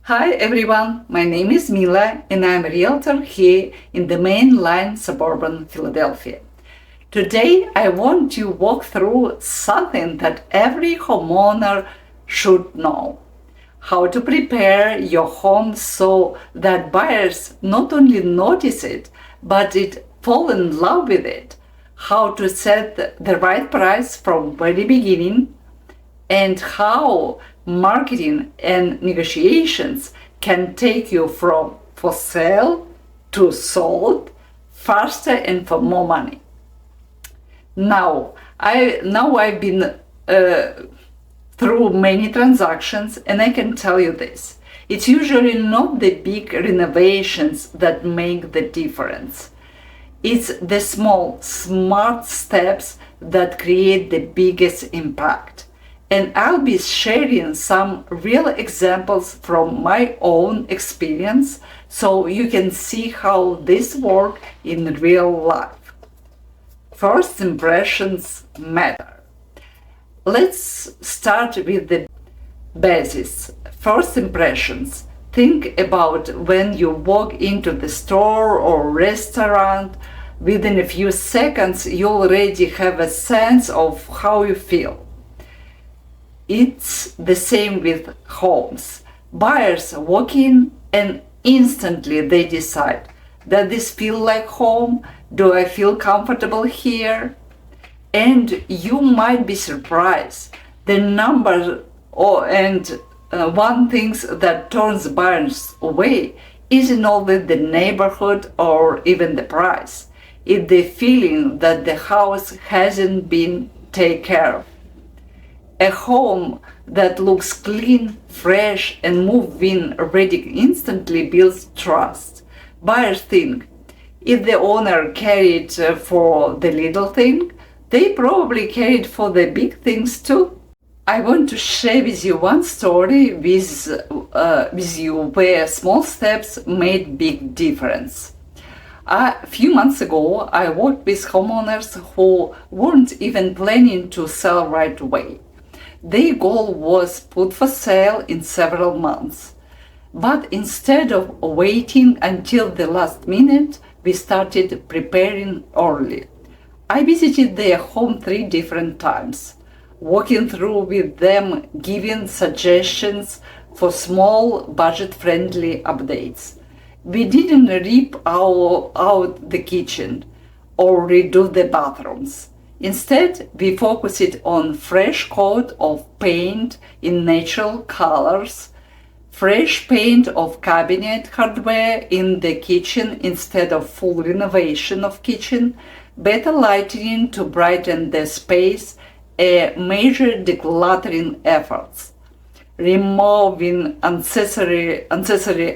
Hi everyone, my name is Mila and I'm a realtor here in the main line Suburban, Philadelphia. Today I want to walk through something that every homeowner should know. How to prepare your home so that buyers not only notice it, but it fall in love with it. How to set the right price from very beginning, and how marketing and negotiations can take you from for sale to sold faster and for more money. I've been through many transactions, and I can tell you this: it's usually not the big renovations that make the difference. It's the small, smart steps that create the biggest impact. And I'll be sharing some real examples from my own experience so you can see how this works in real life. First impressions matter. Let's start with the basis. First impressions. Think about when you walk into the store or restaurant. Within a few seconds, you already have a sense of how you feel. It's the same with homes. Buyers walk in and instantly they decide, does this feel like home? Do I feel comfortable here? And you might be surprised. The number and one thing that turns buyers away isn't always the neighborhood or even the price. It's the feeling that the house hasn't been taken care of. A home that looks clean, fresh, and move-in ready instantly builds trust. Buyers think, if the owner carried for the little thing, they probably carried for the big things too. I want to share with you one story with you where small steps made big difference. A few months ago, I worked with homeowners who weren't even planning to sell right away. Their goal was put for sale in several months. But instead of waiting until the last minute, we started preparing early. I visited their home 3 different times, walking through with them, giving suggestions for small, budget-friendly updates. We didn't rip out the kitchen or redo the bathrooms. Instead, we focused on fresh coat of paint in natural colors, fresh paint of cabinet hardware in the kitchen instead of full renovation of kitchen, better lighting to brighten the space, a major decluttering efforts, removing unnecessary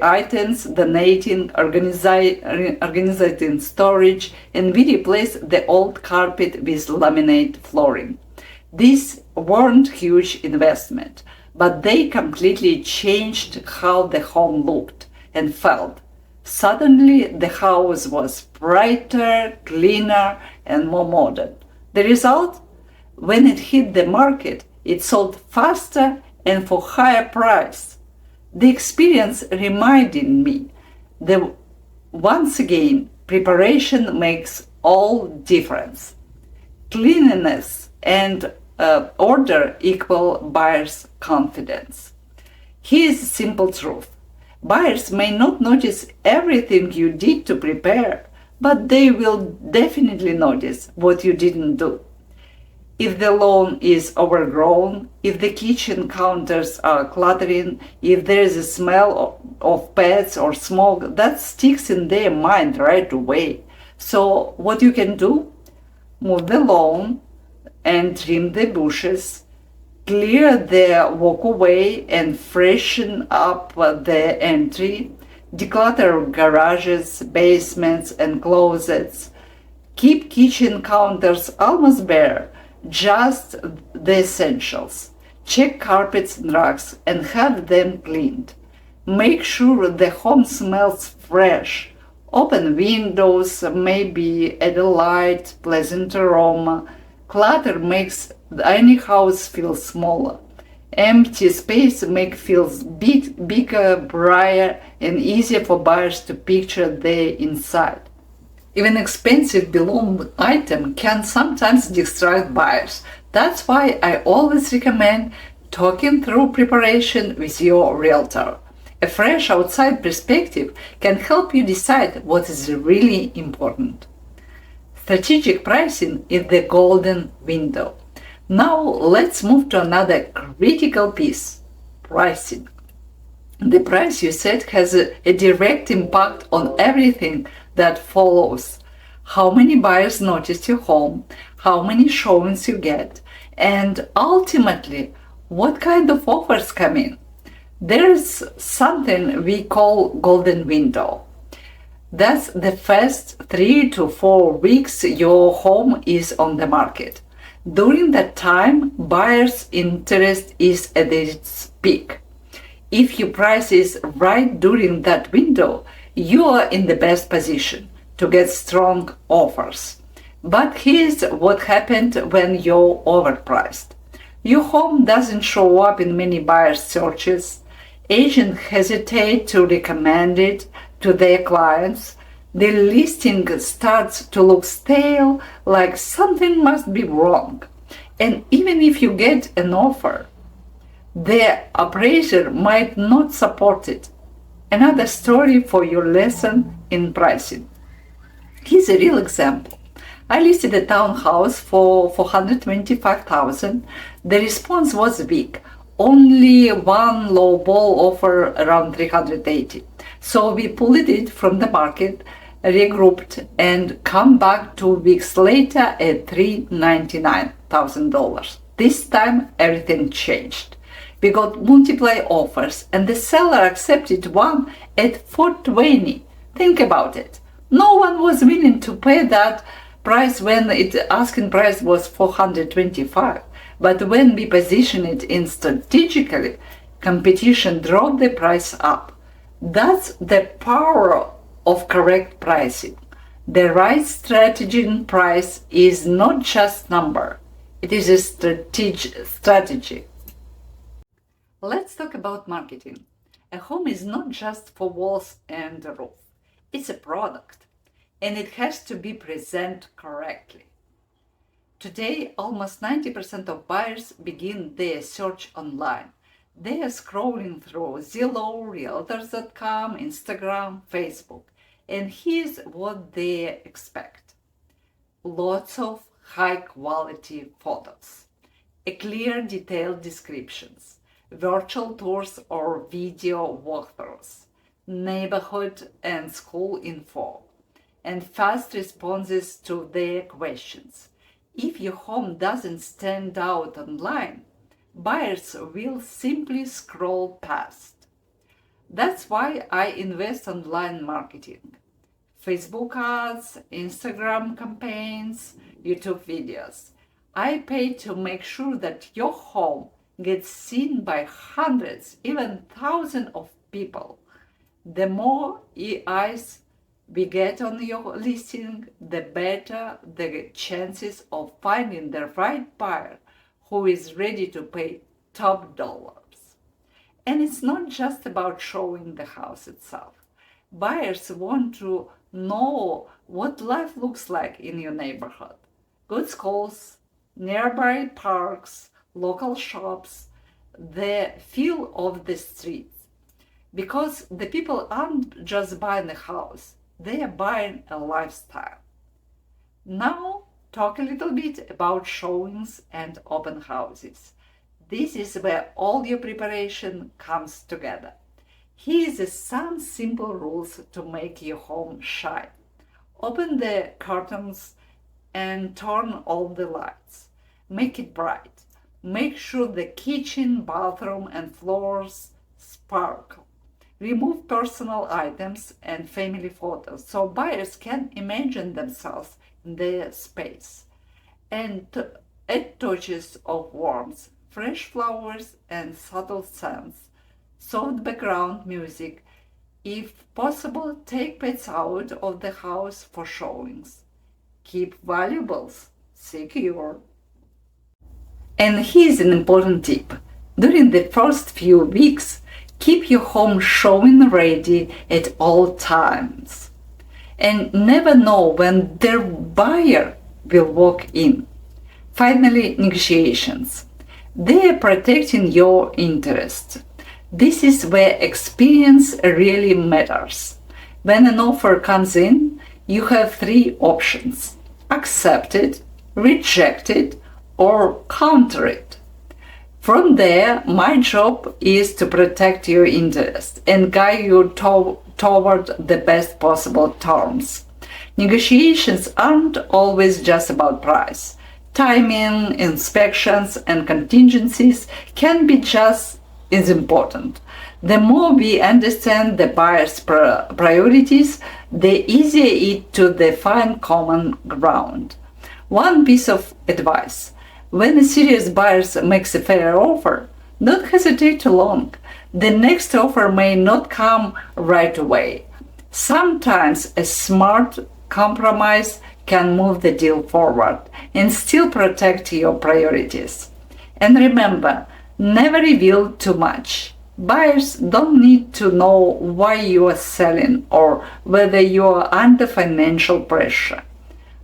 items, donating, organizing storage, and we replaced the old carpet with laminate flooring. These weren't huge investment, but they completely changed how the home looked and felt. Suddenly, the house was brighter, cleaner, and more modern. The result? When it hit the market, it sold faster and for higher price. The experience reminded me that once again, preparation makes all difference. Cleanliness and order equal buyers' confidence. Here's a simple truth. Buyers may not notice everything you did to prepare, but they will definitely notice what you didn't do. If the lawn is overgrown, if the kitchen counters are cluttering, if there is a smell of pets or smoke, that sticks in their mind right away. So what you can do? Move the lawn and trim the bushes, clear the walkway and freshen up the entry, declutter garages, basements, and closets. Keep kitchen counters almost bare, just the essentials. Check carpets and rugs and have them cleaned. Make sure the home smells fresh. Open windows, maybe add a light, pleasant aroma. Clutter makes any house feel smaller. Empty space make feels bigger, brighter, and easier for buyers to picture their inside. Even expensive below item can sometimes distract buyers. That's why I always recommend talking through preparation with your realtor. A fresh outside perspective can help you decide what is really important. Strategic pricing is the golden window. Now let's move to another critical piece, pricing. The price you set has a direct impact on everything that follows. How many buyers notice your home, how many showings you get, and ultimately, what kind of offers come in. There's something we call golden window. That's the first 3 to 4 weeks your home is on the market. During that time, buyers' interest is at its peak. If your price is right during that window, you are in the best position to get strong offers. But here's what happened when you're overpriced. Your home doesn't show up in many buyers' searches. Agents hesitate to recommend it to their clients. The listing starts to look stale, like something must be wrong. And even if you get an offer, the appraiser might not support it. Another story for your lesson in pricing. Here's a real example. I listed a townhouse for $425,000. The response was weak. Only one low ball offer around $380,000. So we pulled it from the market, regrouped, and come back 2 weeks later at $399,000. This time everything changed. We got multiple offers and the seller accepted one at $420,000. Think about it. No one was willing to pay that price when its asking price was $425,000. But when we position it in strategically, competition drove the price up. That's the power of correct pricing. The right strategy in price is not just number. It is a strategy. Let's talk about marketing. A home is not just for walls and a roof. It's a product, and it has to be presented correctly. Today, almost 90% of buyers begin their search online. They are scrolling through Zillow, Realtors.com, Instagram, Facebook, and here's what they expect. Lots of high-quality photos, a clear, detailed descriptions, virtual tours or video walkthroughs, neighborhood and school info, and fast responses to their questions. If your home doesn't stand out online, buyers will simply scroll past. That's why I invest in online marketing. Facebook ads, Instagram campaigns, YouTube videos. I pay to make sure that your home gets seen by hundreds, even thousands of people. The more eyes we get on your listing, the better the chances of finding the right buyer who is ready to pay top dollars. And it's not just about showing the house itself. Buyers want to know what life looks like in your neighborhood. Good schools, nearby parks, local shops, the feel of the streets. Because the people aren't just buying a house, they are buying a lifestyle. Now, talk a little bit about showings and open houses. This is where all your preparation comes together. Here is some simple rules to make your home shine. Open the curtains and turn all the lights. Make it bright. Make sure the kitchen, bathroom, and floors sparkle. Remove personal items and family photos so buyers can imagine themselves in their space. And add touches of warmth, fresh flowers, and subtle scents. Soft background music. If possible, take pets out of the house for showings. Keep valuables secure. And here's an important tip. During the first few weeks, keep your home showing ready at all times. And never know when their buyer will walk in. Finally, negotiations. They are protecting your interest. This is where experience really matters. When an offer comes in, you have three options: accept it, reject it, or counter it. From there, my job is to protect your interest and guide you toward the best possible terms. Negotiations aren't always just about price. Timing, inspections, and contingencies can be just as important. The more we understand the buyer's priorities, the easier it to find common ground. One piece of advice: when a serious buyer makes a fair offer, don't hesitate too long. The next offer may not come right away. Sometimes a smart compromise can move the deal forward and still protect your priorities. And remember, never reveal too much. Buyers don't need to know why you are selling or whether you are under financial pressure.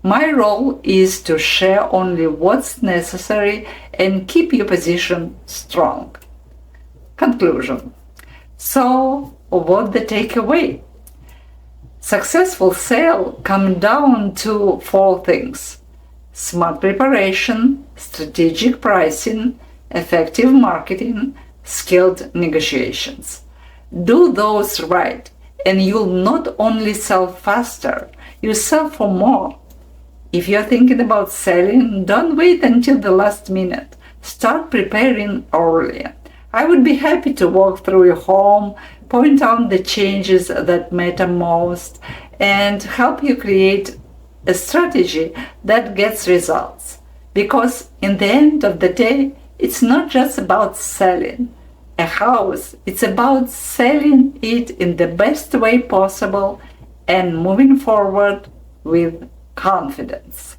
My role is to share only what's necessary and keep your position strong. Conclusion. So, what the takeaway? Successful sale comes down to four things: smart preparation, strategic pricing, effective marketing, skilled negotiations. Do those right, and you'll not only sell faster, you sell for more. If you're thinking about selling, don't wait until the last minute. Start preparing earlier. I would be happy to walk through your home, point out the changes that matter most, and help you create a strategy that gets results. Because in the end of the day, it's not just about selling a house, it's about selling it in the best way possible and moving forward with confidence.